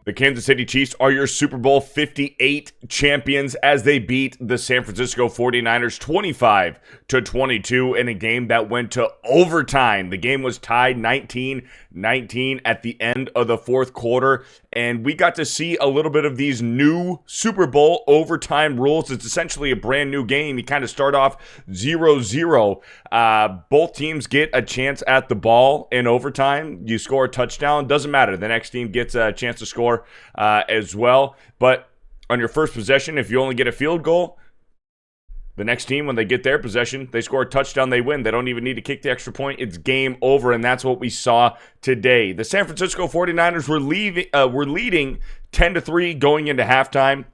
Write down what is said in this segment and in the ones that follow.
The Kansas City Chiefs are your Super Bowl 58 champions as they beat the San Francisco 49ers 25-22 in a game that went to overtime. The game was tied 19-19 at the end of the fourth quarter, and we got to see a little bit of these new Super Bowl overtime rules. It's essentially a brand new game. You kind of start off 0-0. Both teams get a chance at the ball in overtime. You score a touchdown, doesn't matter. The next team gets a chance to score as well. But on your first possession, if you only get a field goal, the next team, when they get their possession, they score a touchdown, they win. They don't even need to kick the extra point. It's game over, and that's what we saw today. The San Francisco 49ers were leading 10-3 going into halftime.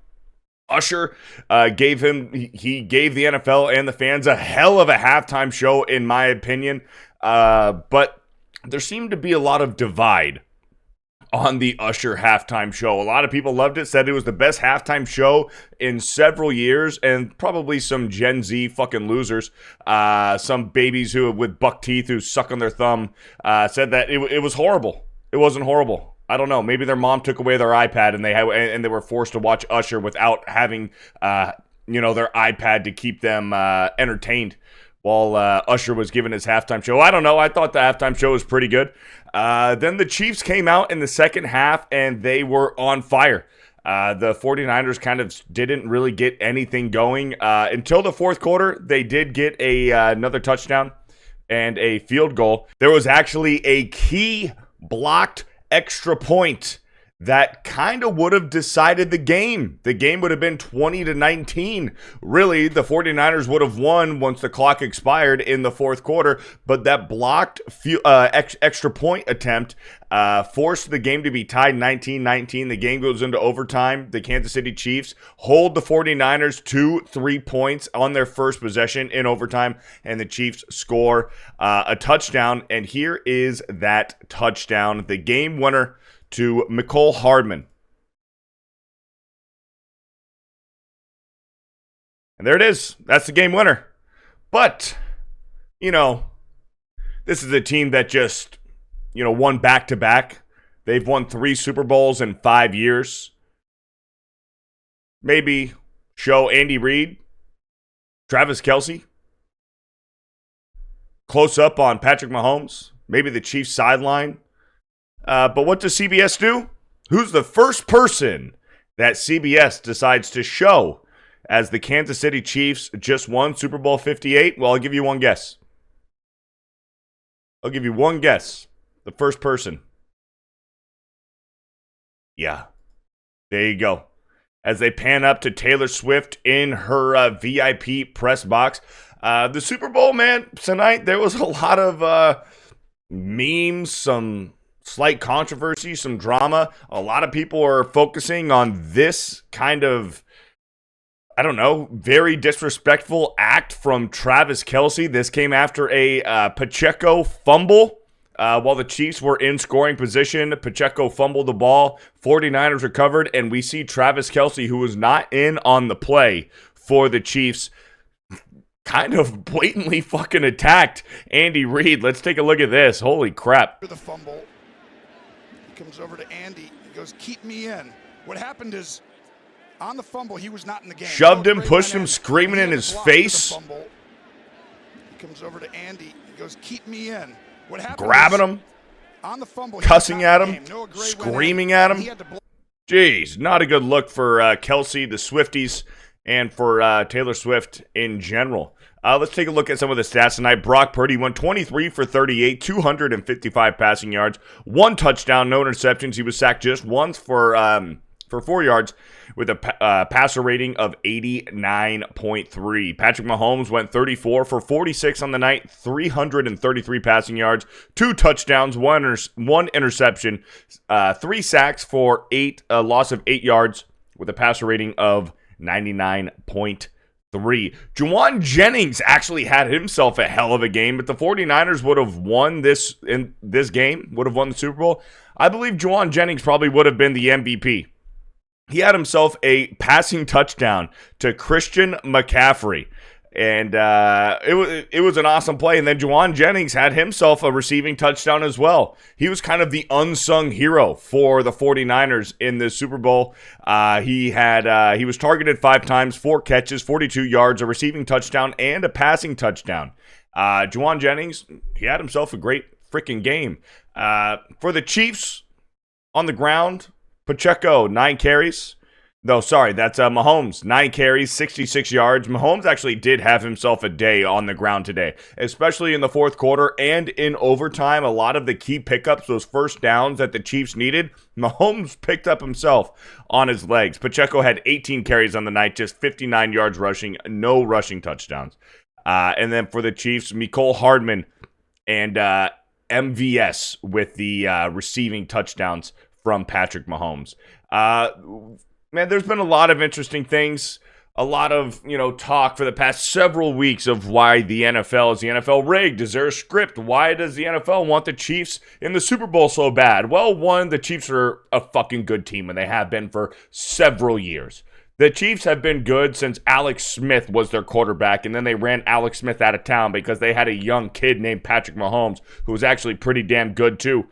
Usher gave the NFL and the fans a hell of a halftime show, in my opinion. But there seemed to be a lot of divide on the Usher halftime show. A lot of people loved it, said it was the best halftime show in several years, and probably some Gen Z fucking losers, some babies who with buck teeth who suck on their thumb, said that it was horrible. It wasn't horrible. I don't know. Maybe their mom took away their iPad and they were forced to watch Usher without having their iPad to keep them entertained while Usher was giving his halftime show. I don't know. I thought the halftime show was pretty good. Then the Chiefs came out in the second half, and they were on fire. The 49ers kind of didn't really get anything going until the fourth quarter. They did get another touchdown and a field goal. There was actually a key blocked extra point that kind of would have decided the game. The game would have been 20-19. Really, the 49ers would have won once the clock expired in the fourth quarter, but that blocked extra point attempt forced the game to be tied 19-19. The game goes into overtime. The Kansas City Chiefs hold the 49ers to 3 points on their first possession in overtime, and the Chiefs score a touchdown, and here is that touchdown. The game winner to Mecole Hardman. And there it is. That's the game winner. But, this is a team that just, won back-to-back. They've won 3 Super Bowls in 5 years. Maybe show Andy Reid, Travis Kelce, close up on Patrick Mahomes, maybe the Chiefs sideline. But what does CBS do? Who's the first person that CBS decides to show as the Kansas City Chiefs just won Super Bowl 58? Well, I'll give you one guess. The first person. Yeah. There you go. As they pan up to Taylor Swift in her VIP press box. The Super Bowl, man, tonight there was a lot of memes, some slight controversy, some drama. A lot of people are focusing on this kind of, very disrespectful act from Travis Kelce. This came after a Pacheco fumble while the Chiefs were in scoring position. Pacheco fumbled the ball. 49ers recovered, and we see Travis Kelce, who was not in on the play for the Chiefs, kind of blatantly fucking attacked Andy Reid. Let's take a look at this. Holy crap. The fumble. Comes over to Andy. He goes, "Keep me in." What happened is, on the fumble, he was not in the game. Shoved him, pushed him, screaming in his face. He comes over to Andy. He goes, "Keep me in." What happened? Grabbing him, on the fumble, cussing at him, screaming at him. Jeez, not a good look for Kelce, the Swifties, and for Taylor Swift in general. Let's take a look at some of the stats tonight. Brock Purdy went 23 for 38, 255 passing yards, 1 touchdown, no interceptions. He was sacked just once for 4 yards with a passer rating of 89.3. Patrick Mahomes went 34 for 46 on the night, 333 passing yards, 2 touchdowns, 1 interception, 3 sacks for a loss of 8 yards with a passer rating of 99.3. Juwan Jennings actually had himself a hell of a game, but the 49ers would have won this game, would have won the Super Bowl. I believe Juwan Jennings probably would have been the MVP. He had himself a passing touchdown to Christian McCaffrey. And it was an awesome play. And then Juwan Jennings had himself a receiving touchdown as well. He was kind of the unsung hero for the 49ers in the Super Bowl. He was targeted 5 times, 4 catches, 42 yards, a receiving touchdown, and a passing touchdown. Juwan Jennings, he had himself a great freaking game. For the Chiefs, on the ground, Pacheco, 9 carries. No, sorry, that's Mahomes. 9 carries, 66 yards. Mahomes actually did have himself a day on the ground today, especially in the fourth quarter and in overtime. A lot of the key pickups, those first downs that the Chiefs needed, Mahomes picked up himself on his legs. Pacheco had 18 carries on the night, just 59 yards rushing, no rushing touchdowns. And then for the Chiefs, Mecole Hardman and MVS with the receiving touchdowns from Patrick Mahomes. Man, there's been a lot of interesting things, a lot of, talk for the past several weeks of why the NFL is the NFL rigged. Is there a script? Why does the NFL want the Chiefs in the Super Bowl so bad? Well, one, the Chiefs are a fucking good team, and they have been for several years. The Chiefs have been good since Alex Smith was their quarterback, and then they ran Alex Smith out of town because they had a young kid named Patrick Mahomes who was actually pretty damn good too.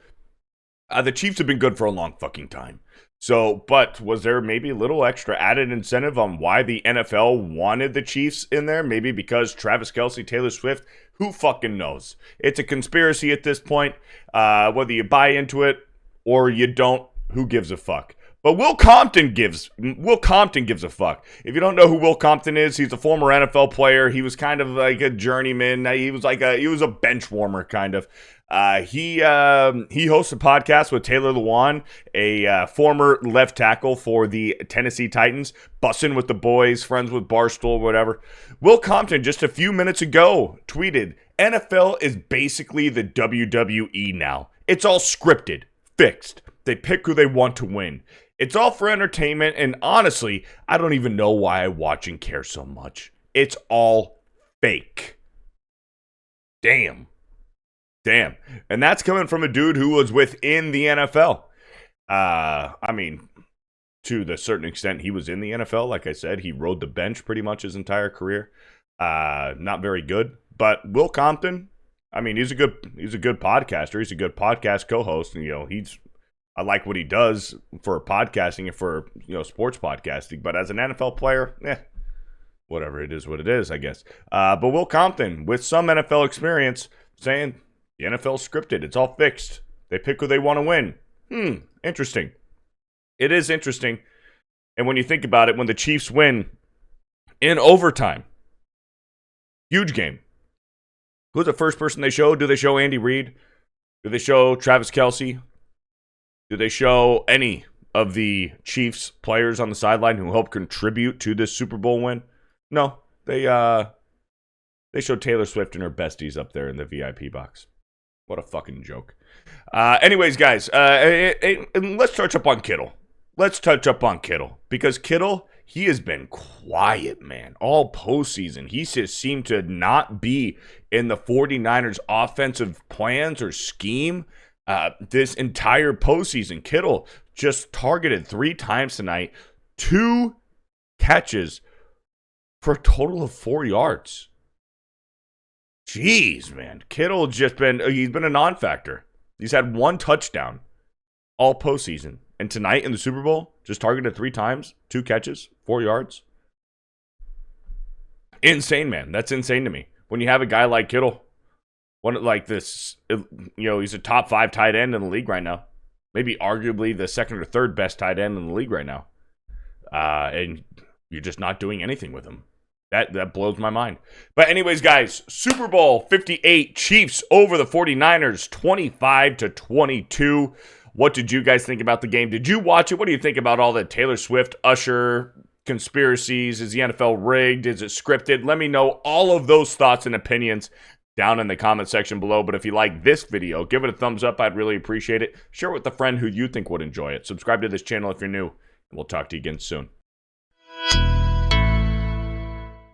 The Chiefs have been good for a long fucking time. So, but was there maybe a little extra added incentive on why the NFL wanted the Chiefs in there? Maybe because Travis Kelce, Taylor Swift, who fucking knows? It's a conspiracy at this point. Whether you buy into it or you don't, who gives a fuck? But Will Compton gives a fuck. If you don't know who Will Compton is, he's a former NFL player. He was kind of like a journeyman. He was a bench warmer kind of. He hosts a podcast with Taylor Lewan, a former left tackle for the Tennessee Titans, bussin' with the boys, friends with Barstool, whatever. Will Compton just a few minutes ago tweeted, NFL is basically the WWE now. It's all scripted, fixed. They pick who they want to win. It's all for entertainment, and honestly, I don't even know why I watch and care so much. It's all fake. Damn. And that's coming from a dude who was within the NFL. I mean, to the certain extent, he was in the NFL. Like I said, he rode the bench pretty much his entire career. Not very good. But Will Compton, I mean, he's a good podcaster. He's a good podcast co-host. And, I like what he does for podcasting and for, sports podcasting. But as an NFL player, whatever, it is what it is, I guess. But Will Compton, with some NFL experience, saying the NFL's scripted. It's all fixed. They pick who they want to win. Interesting. It is interesting. And when you think about it, when the Chiefs win in overtime, huge game. Who's the first person they show? Do they show Andy Reid? Do they show Travis Kelce? Do they show any of the Chiefs players on the sideline who helped contribute to this Super Bowl win? No, they show Taylor Swift and her besties up there in the VIP box. What a fucking joke. Anyways, guys, let's touch up on Kittle. Because Kittle, he has been quiet, man, all postseason. He just seemed to not be in the 49ers offensive plans or scheme. This entire postseason, Kittle just targeted 3 times tonight, 2 catches for a total of 4 yards. Jeez, man. Kittle he's been a non-factor. He's had 1 touchdown all postseason. And tonight in the Super Bowl, just targeted 3 times, 2 catches, 4 yards. Insane, man. That's insane to me. When you have a guy like Kittle, he's a top 5 tight end in the league right now. Maybe arguably the second or third best tight end in the league right now. And you're just not doing anything with him. That blows my mind. But anyways, guys, Super Bowl 58, Chiefs over the 49ers, 25-22. What did you guys think about the game? Did you watch it? What do you think about all the Taylor Swift, Usher conspiracies? Is the NFL rigged? Is it scripted? Let me know all of those thoughts and opinions down in the comment section below. But if you like this video, give it a thumbs up. I'd really appreciate it. Share it with a friend who you think would enjoy it. Subscribe to this channel if you're new, and we'll talk to you again soon.